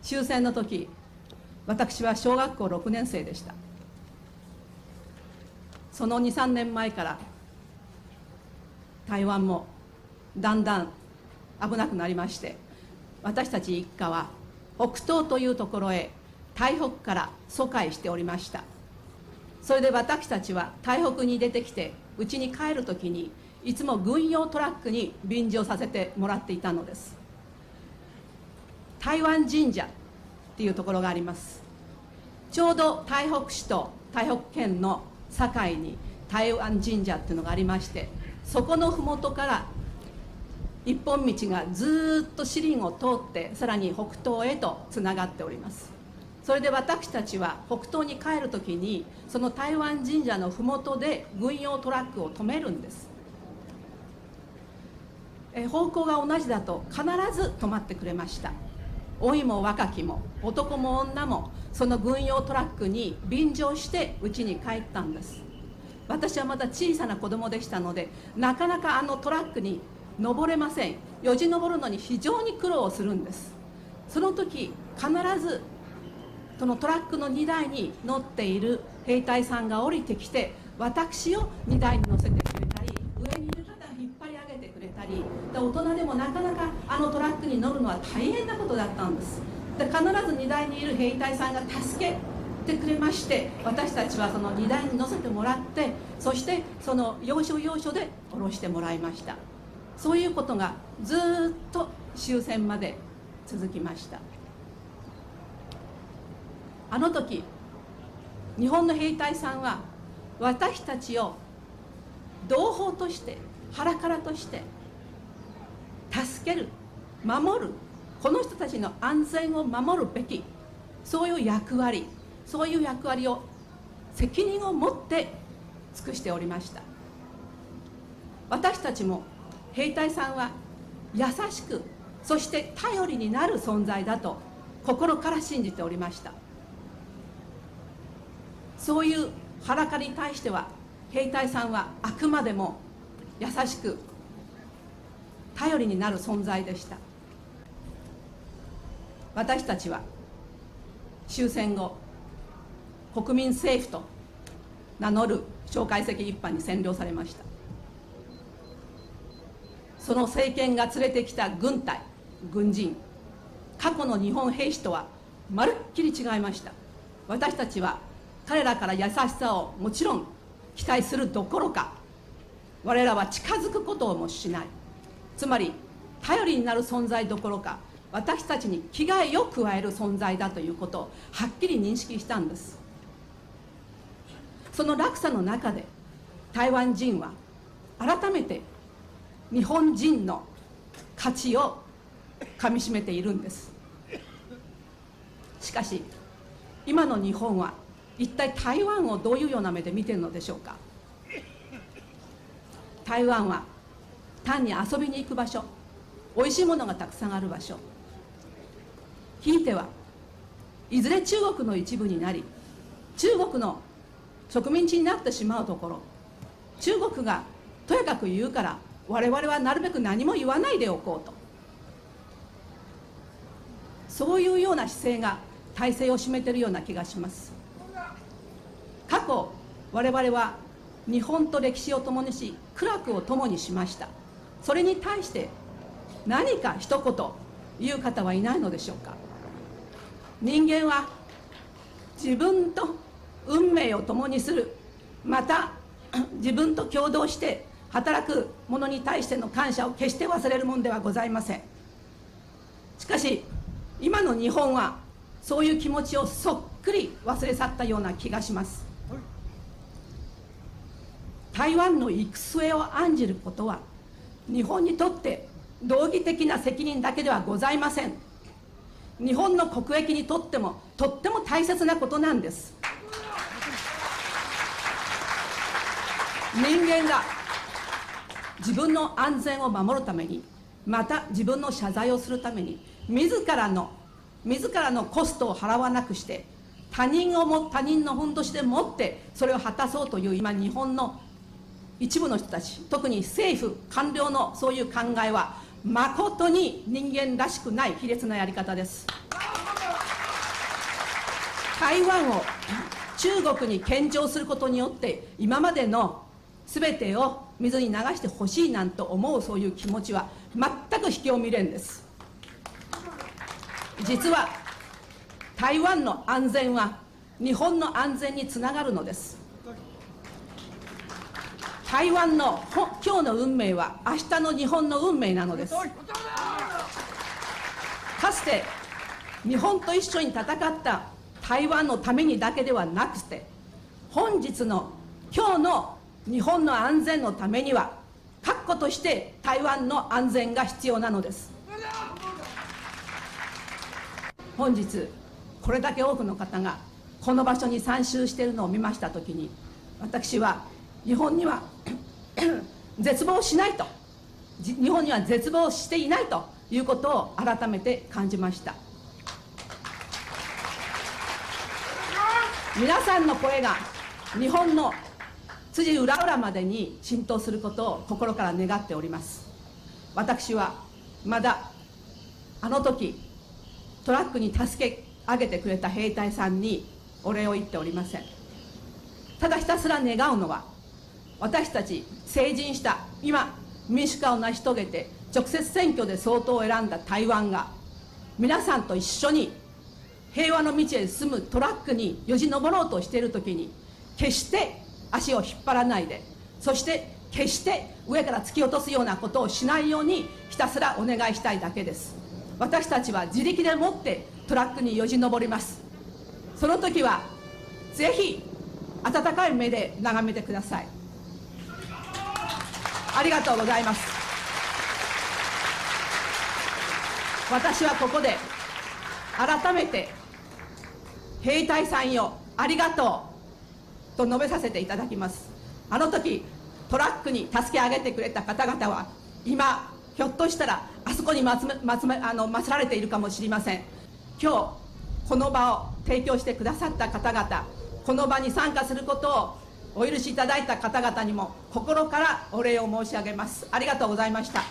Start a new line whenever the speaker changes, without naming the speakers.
終戦の時、私は小学校6年生でした。その2、3年前から台湾もだんだん危なくなりまして、私たち一家は北東というところへ台北から疎開しておりました。それで私たちは台北に出てきて家に帰るときにいつも軍用トラックに便乗させてもらっていたのです。台湾神社っていうところがあります。ちょうど台北市と台北県の境に台湾神社っていうのがありまして、そこの麓から一本道がずっと支林を通ってさらに北東へとつながっております。それで私たちは北東に帰るときにその台湾神社の麓で軍用トラックを止めるんです。方向が同じだと必ず止まってくれました。老いも若きも男も女もその軍用トラックに便乗して家に帰ったんです。私はまだ小さな子供でしたのでなかなかあのトラックに登れません。よじ登るのに非常に苦労するんです。その時必ずそのトラックの荷台に乗っている兵隊さんが降りてきて私を荷台に乗せてくれたり、上にいる方が引っ張り上げてくれたり、大人でもなかなかあのトラックに乗るのは大変なことだったんです。で必ず荷台にいる兵隊さんが助けてくれまして、私たちはその荷台に乗せてもらって、そしてその要所要所で降ろしてもらいました。そういうことがずっと終戦まで続きました。あの時日本の兵隊さんは私たちを同胞として腹からとして助ける、守る、この人たちの安全を守るべき、そういう役割を責任を持って尽くしておりました。私たちも兵隊さんは優しく、そして頼りになる存在だと心から信じておりました。そういう腹からに対しては兵隊さんはあくまでも優しく頼りになる存在でした。私たちは終戦後国民政府と名乗る蒋介石一派に占領されました。その政権が連れてきた軍隊、軍人、過去の日本兵士とはまるっきり違いました。私たちは彼らから優しさをもちろん期待するどころか、我らは近づくことをもしない、つまり頼りになる存在どころか私たちに危害を加える存在だということをはっきり認識したんです。その落差の中で台湾人は改めて日本人の価値をかみしめているんです。しかし今の日本は一体台湾をどういうような目で見ているのでしょうか。台湾は単に遊びに行く場所、おいしいものがたくさんある場所、ひいてはいずれ中国の一部になり中国の植民地になってしまうところ、中国がとやかく言うから我々はなるべく何も言わないでおこうと、そういうような姿勢が体制を占めているような気がします。過去我々は日本と歴史を共にし苦楽を共にしました。それに対して何か一言言う方はいないのでしょうか。人間は自分と運命を共にする、また自分と共同して働く者に対しての感謝を決して忘れるものではございません。しかし今の日本はそういう気持ちをそっくり忘れ去ったような気がします。台湾の行く末を案じることは日本にとって道義的な責任だけではございません。日本の国益にとってもとっても大切なことなんです。人間が自分の安全を守るために、また自分の謝罪をするために自らのコストを払わなくして他人のふんどしでもってそれを果たそうという今日本の一部の人たち、特に政府官僚のそういう考えは誠に人間らしくない卑劣なやり方です。台湾を中国に献上することによって今までの全てを水に流してほしいなんと思うそういう気持ちは全く引きを見れんです。実は台湾の安全は日本の安全につながるのです。台湾の今日の運命は明日の日本の運命なのです。かつて日本と一緒に戦った台湾のためにだけではなくて、本日の今日の日本の安全のためには確固として台湾の安全が必要なのです。本日これだけ多くの方がこの場所に参集しているのを見ましたときに、私は日本には絶望しないと、日本には絶望していないということを改めて感じました。皆さんの声が日本の辻裏裏までに浸透することを心から願っております。私はまだあの時トラックに助け上げてくれた兵隊さんにお礼を言っておりません。ただひたすら願うのは、私たち成人した今民主化を成し遂げて直接選挙で総統を選んだ台湾が皆さんと一緒に平和の道へ進むトラックによじ登ろうとしているときに、決して足を引っ張らないで、そして決して上から突き落とすようなことをしないようにひたすらお願いしたいだけです。私たちは自力でもってトラックによじ登ります。その時はぜひ温かい目で眺めてください。ありがとうございます。私はここで改めて兵隊さんよありがとうと述べさせていただきます。あの時トラックに助け上げてくれた方々は今ひょっとしたらあそこに祀られているかもしれません。今日この場を提供してくださった方々、この場に参加することをお許しいただいた方々にも心からお礼を申し上げます。ありがとうございました。